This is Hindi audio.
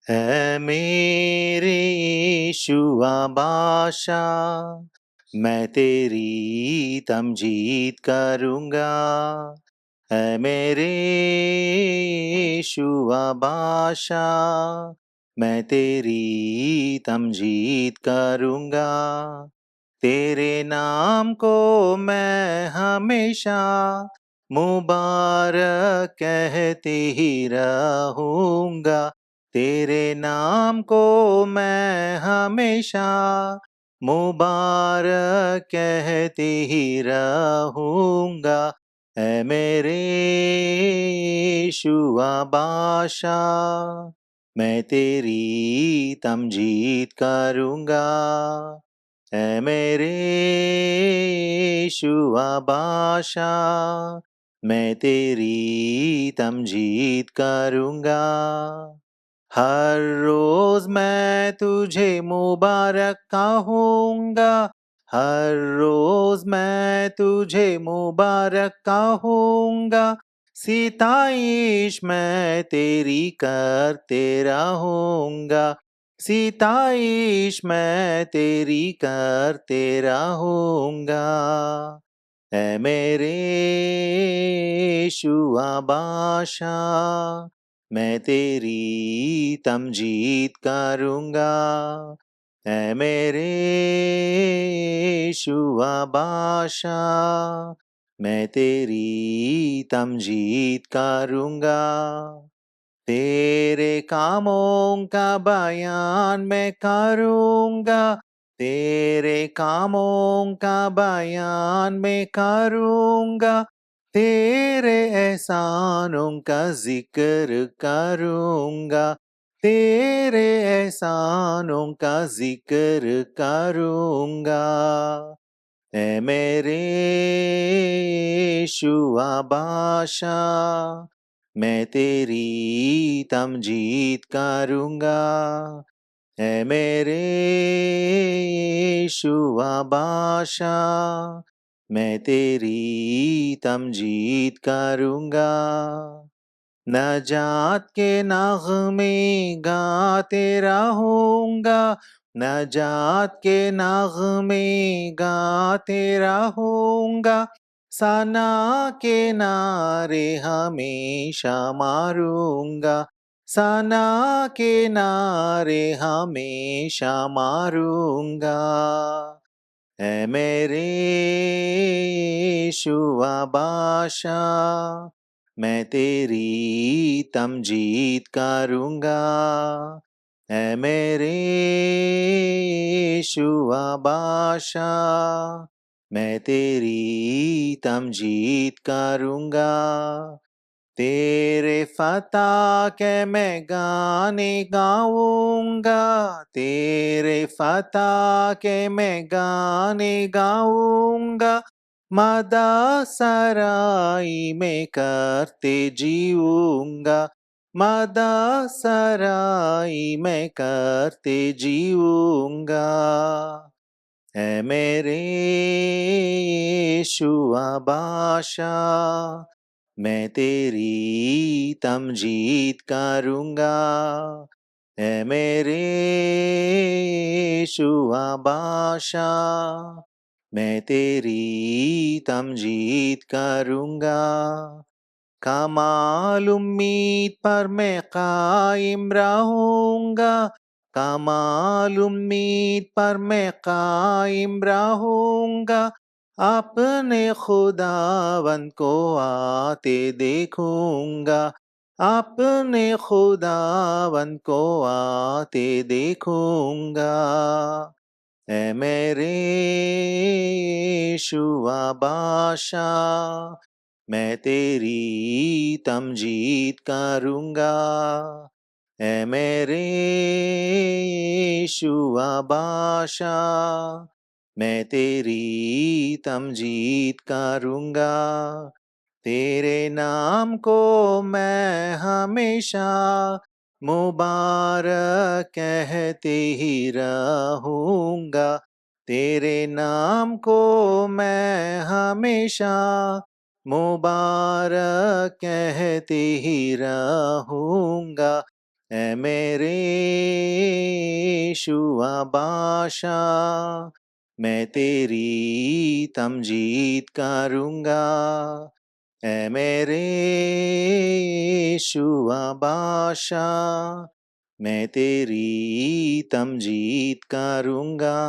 है मेरे यीशु बादशाह, मैं तेरी तमजीद करूँगा। है मेरे यीशु बादशाह, मैं तेरी तमजीद करूँगा। तेरे नाम को मैं हमेशा मुबारक कहते ही रहूँगा। तेरे नाम को मैं हमेशा मुबारक कहते ही रहूँगा। ऐ मेरे यीशु बादशाह, मैं तेरी तमजीद करूँगा। ऐ मेरे यीशु बादशाह, मैं तेरी तमजीद करूँगा। हर रोज़ मैं तुझे मुबारक कहूँगा, हर रोज़ मैं तुझे मुबारक कहूँगा। सिताइश मैं तेरी करते रहूँगा, सिताइश मैं तेरी करते रहूँगा। ऐ मेरे यीशु बादशाह, मैं तेरी तमजीद करूँगा। ऐ मेरे यीशु बादशाह, मैं तेरी तमजीद करूँगा। तेरे कामों का बयान मैं करूँगा, तेरे कामों का बयान मैं करूँगा। तेरे एहसानों का ज़िक्र करूँगा, तेरे एहसानों का ज़िक्र करूँगा। ऐ मेरे यीशु बादशाह, मैं तेरी तमजीद करूँगा। ऐ मेरे यीशु बादशाह, मैं तेरी तमजीद करूँगा। नजात के नग़मे गाते रहूँगा, नजात के नग़मे गाते रहूँगा। सना के नारे हमेशा मारूँगा, सना के नारे हमेशा मारूँगा। ऐ मेरे यीशु बादशाह, मैं तेरी तमजीद करूँगा। ऐ मेरे यीशु बादशाह, मैं तेरी तमजीद करूँगा। तेरे फ़तह के मैं गाने गाऊँगा, तेरे फ़तह के मैं गाने गाऊँगा। मदा सराई में करते जीऊँगा, मदा सराई में करते जीऊँगा। ऐ मेरे यीशु बादशाह, मैं तेरी तमजीद करूँगा। ऐ मेरे यीशु बादशाह, मैं तेरी तमजीद करूँगा। कमाल उम्मीद पर मैं कायम रहूँगा, कमाल उम्मीद पर मैं कायम रहूँगा। अपने खुदावंद को आते देखूँगा, अपने खुदावंद को आते देखूँगा। ऐ मेरे यीशु बादशाह, मैं तेरी तमजीद करूँगा। ऐ मेरे यीशु बादशाह, मैं तेरी तमजीद करूँगा। तेरे नाम को मैं हमेशा मुबारक कहते ही रहूँगा, तेरे नाम को मैं हमेशा मुबारक कहते ही रहूँगा। ऐ मेरे यीशु बादशाह, मैं तेरी तमजीद करूँगा। ऐ मेरे यीशु बादशाह, मैं तेरी तमजीद करूँगा।